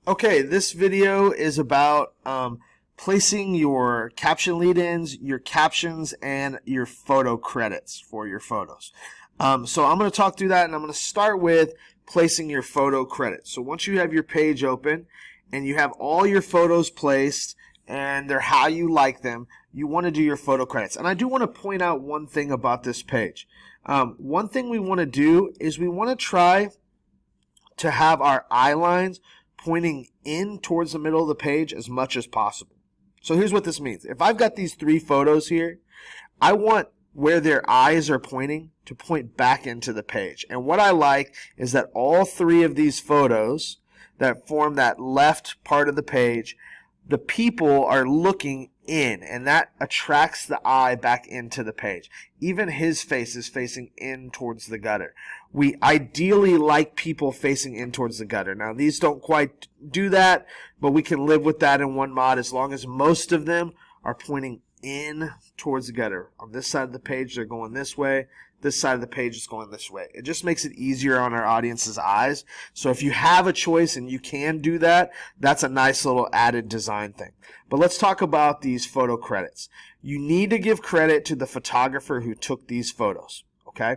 Okay, this video is about placing your caption lead-ins, your captions, and your photo credits for your photos. So I'm going to talk through that, and I'm going to start with placing your photo credits. So once you have your page open and you have all your photos placed and they're how you like them, you want to do your photo credits. And I do want to point out one thing about this page. One thing we want to do is we want to try to have our eye lines pointing in towards the middle of the page as much as possible. So here's what this means. If I've got these three photos here, I want where their eyes are pointing to point back into the page. And what I like is that all three of these photos that form that left part of the page, the people are looking in, and that attracts the eye back into the page. Even his face is facing in towards the gutter. We ideally like people facing in towards the gutter. Now, these don't quite do that, but we can live with that in one mod as long as most of them are pointing in towards the gutter. On this side of the page, they're going this way. This side of the page is going this way. It just makes it easier on our audience's eyes. So if you have a choice and you can do that, that's a nice little added design thing. But let's talk about these photo credits. You need to give credit to the photographer who took these photos, okay?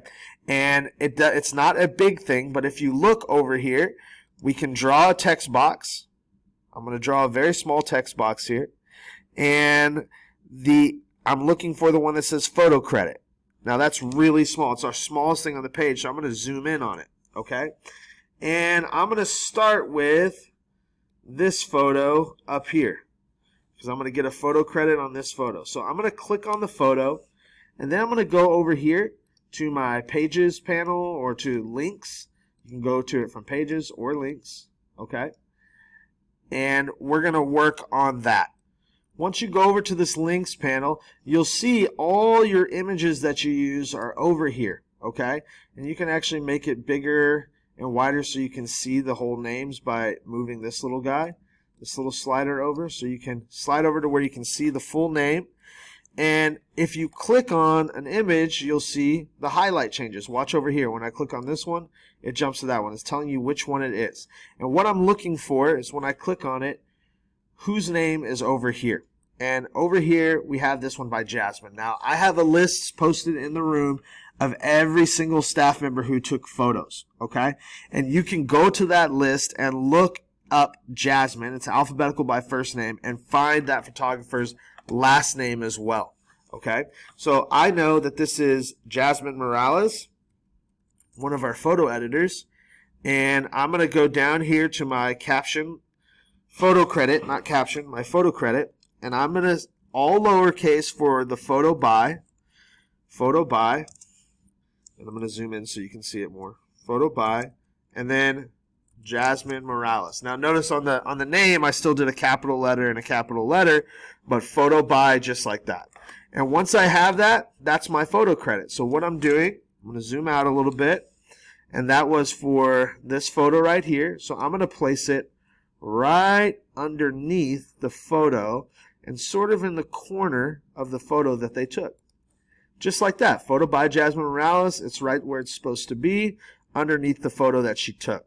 And it's not a big thing, but if you look over here, we can draw a text box. I'm going to draw a very small text box here. And I'm looking for the one that says photo credit. Now that's really small. It's our smallest thing on the page, so I'm going to zoom in on it, okay? And I'm going to start with this photo up here because I'm going to get a photo credit on this photo. So I'm going to click on the photo, and then I'm going to go over here to my Pages panel or to Links. You can go to it from Pages or Links, okay? And we're going to work on that. Once you go over to this Links panel, you'll see all your images that you use are over here, okay? And you can actually make it bigger and wider so you can see the whole names by moving this little guy, this little slider over. So you can slide over to where you can see the full name. And if you click on an image, you'll see the highlight changes. Watch over here. When I click on this one, it jumps to that one. It's telling you which one it is. And what I'm looking for is when I click on it, whose name is over here. And over here, we have this one by Jasmine. Now, I have a list posted in the room of every single staff member who took photos, okay? And you can go to that list and look up Jasmine. It's alphabetical by first name, and find that photographer's last name as well, okay? So I know that this is Jasmine Morales, one of our photo editors, and I'm going to go down here to my caption photo credit, not caption, my photo credit, and I'm going to, all lowercase for the photo by, and I'm going to zoom in so you can see it more, photo by, and then Jasmine Morales. Now notice on the name, I still did a capital letter and a capital letter, but photo by just like that. And once I have that, that's my photo credit. So what I'm doing, I'm going to zoom out a little bit, and that was for this photo right here. So I'm going to place it right underneath the photo and sort of in the corner of the photo that they took. Just like that. Photo by Jasmine Morales. It's right where it's supposed to be, underneath the photo that she took.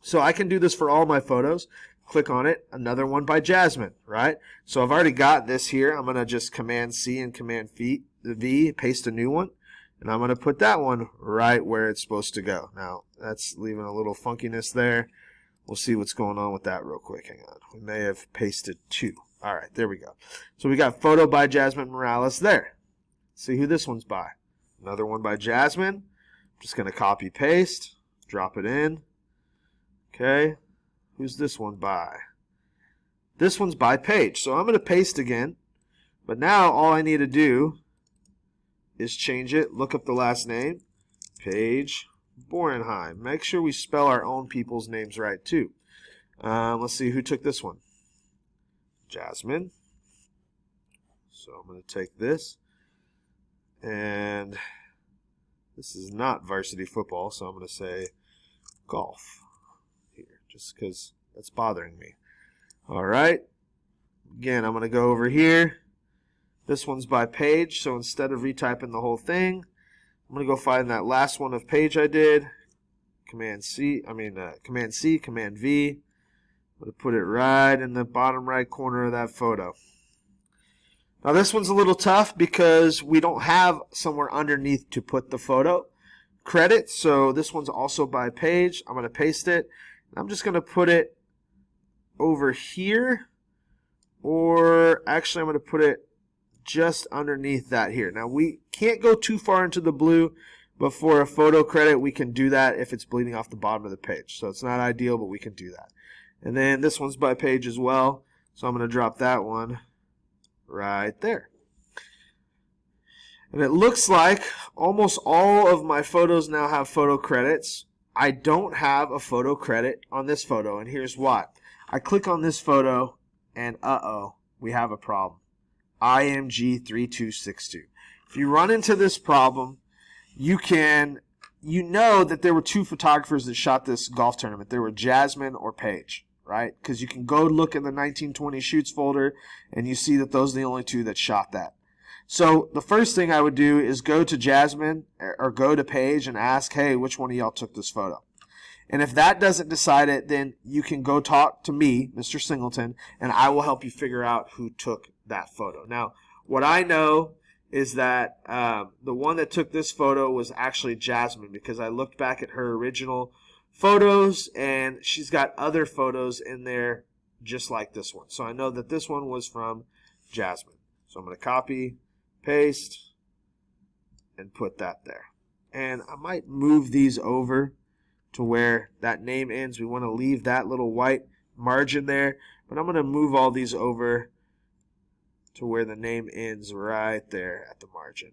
So I can do this for all my photos. Click on it. Another one by Jasmine, right? So I've already got this here. I'm going to just Command-C and Command-V, paste a new one. And I'm going to put that one right where it's supposed to go. Now, that's leaving a little funkiness there. We'll see what's going on with that real quick. Hang on. We may have pasted two. All right, there we go. So we got photo by Jasmine Morales there. See who this one's by. Another one by Jasmine. I'm just going to copy paste, drop it in. Okay. Who's this one by? This one's by Paige. So I'm going to paste again. But now all I need to do is change it. Look up the last name. Paige Borenheim. Make sure we spell our own people's names right too. Let's see who took this one. Jasmine. So I'm going to take this, and this is not varsity football, so I'm going to say golf here, just because that's bothering me. All right. Again, I'm going to go over here. This one's by Paige, so instead of retyping the whole thing, I'm going to go find that last one of Paige I did. Command-C, Command-V. I'm I'm going to put it right in the bottom right corner of that photo. Now this one's a little tough because we don't have somewhere underneath to put the photo credit. So this one's also by page. I'm going to paste it. I'm just going to put it over here, or actually I'm going to put it just underneath that here. Now we can't go too far into the blue, but for a photo credit we can do that if it's bleeding off the bottom of the page. So it's not ideal, but we can do that. And then this one's by page as well, so I'm going to drop that one right there. And it looks like almost all of my photos now have photo credits. I don't have a photo credit on this photo, and here's why. I click on this photo, and uh-oh, we have a problem. IMG3262. If you run into this problem, you know that there were two photographers that shot this golf tournament. There were Jasmine or Paige, right? Because you can go look in the 1920 shoots folder, and you see that those are the only two that shot that. So the first thing I would do is go to Jasmine or go to Paige and ask, hey, which one of y'all took this photo? And if that doesn't decide it, then you can go talk to me, Mr. Singleton, and I will help you figure out who took that photo. Now, what I know is that the one that took this photo was actually Jasmine, because I looked back at her original photos and she's got other photos in there just like this one. So I know that this one was from Jasmine. So I'm going to copy, paste, and put that there. And I might move these over to where that name ends. We want to leave that little white margin there, but I'm going to move all these over to where the name ends right there at the margin.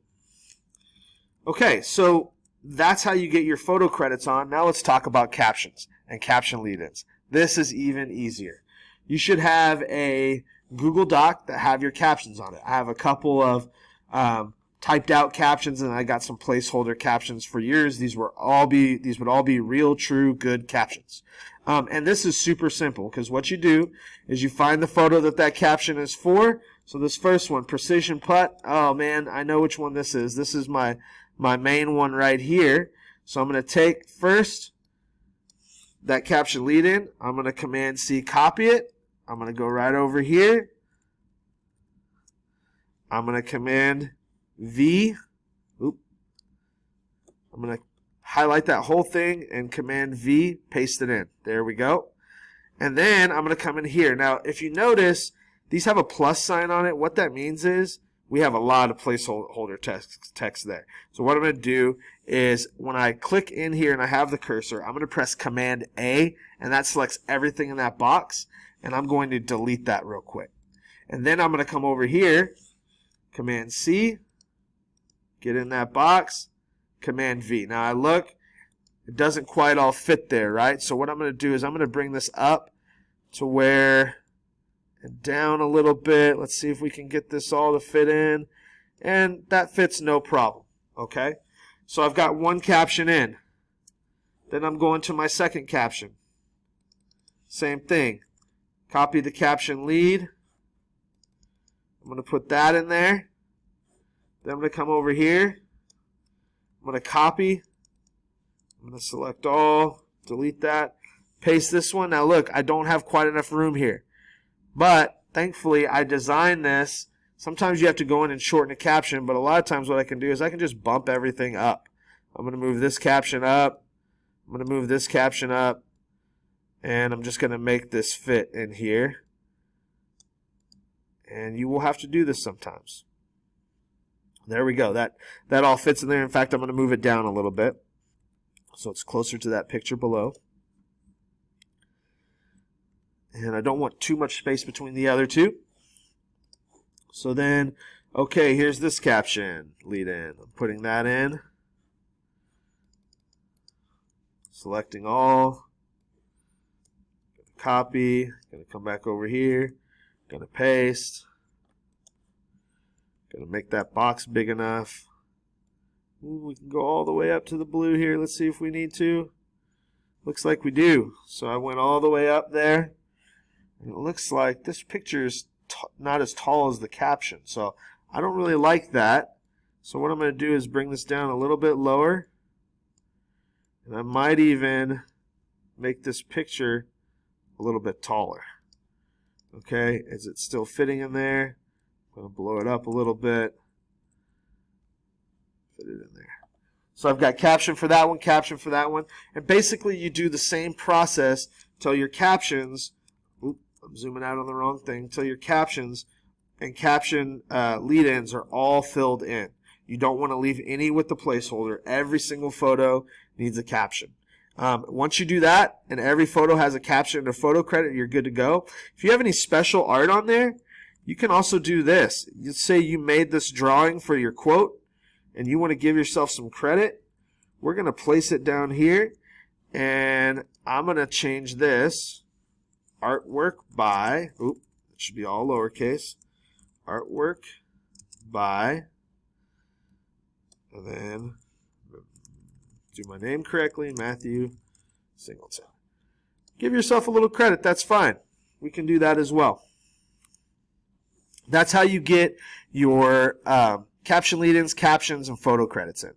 Okay, so that's how you get your photo credits on. Now let's talk about captions and caption lead-ins. This is even easier. You should have a Google Doc that have your captions on it. I have a couple of typed out captions, and I got some placeholder captions for yours. These would all be real, true, good captions. And this is super simple, because what you do is you find the photo that caption is for. So this first one, precision putt. Oh man, I know which one this is. This is my main one right here. So I'm going to take first that caption lead in. I'm going to Command C, copy it. I'm going to go right over here. I'm going to Command V. I'm going to highlight that whole thing and Command V, paste it in. There we go. And then I'm going to come in here. Now, if you notice, these have a plus sign on it. What that means is we have a lot of placeholder text there. So what I'm going to do is when I click in here and I have the cursor, I'm going to press Command A, and that selects everything in that box. And I'm going to delete that real quick. And then I'm going to come over here, Command C, get in that box, Command V. Now I look, it doesn't quite all fit there, right? So what I'm going to do is I'm going to bring this up to where, and down a little bit. Let's see if we can get this all to fit in. And that fits no problem, okay? So I've got one caption in. Then I'm going to my second caption. Same thing. Copy the caption lead. I'm going to put that in there. Then I'm going to come over here. I'm going to copy. I'm going to select all, delete that, paste this one. Now look, I don't have quite enough room here. But thankfully I designed this. Sometimes you have to go in and shorten a caption, but a lot of times what I can do is I can just bump everything up. I'm going to move this caption up. I'm going to move this caption up. And I'm just going to make this fit in here. And you will have to do this sometimes. There we go. That all fits in there. In fact, I'm going to move it down a little bit so it's closer to that picture below. And I don't want too much space between the other two. So then, okay, here's this caption lead in. I'm putting that in. Selecting all. Copy, going to come back over here, going to paste, going to make that box big enough. Ooh, we can go all the way up to the blue here. Let's see if we need to. Looks like we do. So I went all the way up there, and it looks like this picture is not as tall as the caption. So I don't really like that. So what I'm going to do is bring this down a little bit lower, and I might even make this picture a little bit taller. Okay, is it still fitting in there? I'm going to blow it up a little bit. Fit it in there. So I've got caption for that one, caption for that one. And basically you do the same process till your captions, I'm zooming out on the wrong thing, till your captions and caption lead-ins are all filled in. You don't want to leave any with the placeholder. Every single photo needs a caption. Once you do that, and every photo has a caption and a photo credit, you're good to go. If you have any special art on there, you can also do this. You say you made this drawing for your quote, and you want to give yourself some credit. We're going to place it down here, and I'm going to change this artwork by, it should be all lowercase, artwork by, and then do my name correctly, Matthew Singleton. Give yourself a little credit, that's fine. We can do that as well. That's how you get your caption lead-ins, captions, and photo credits in.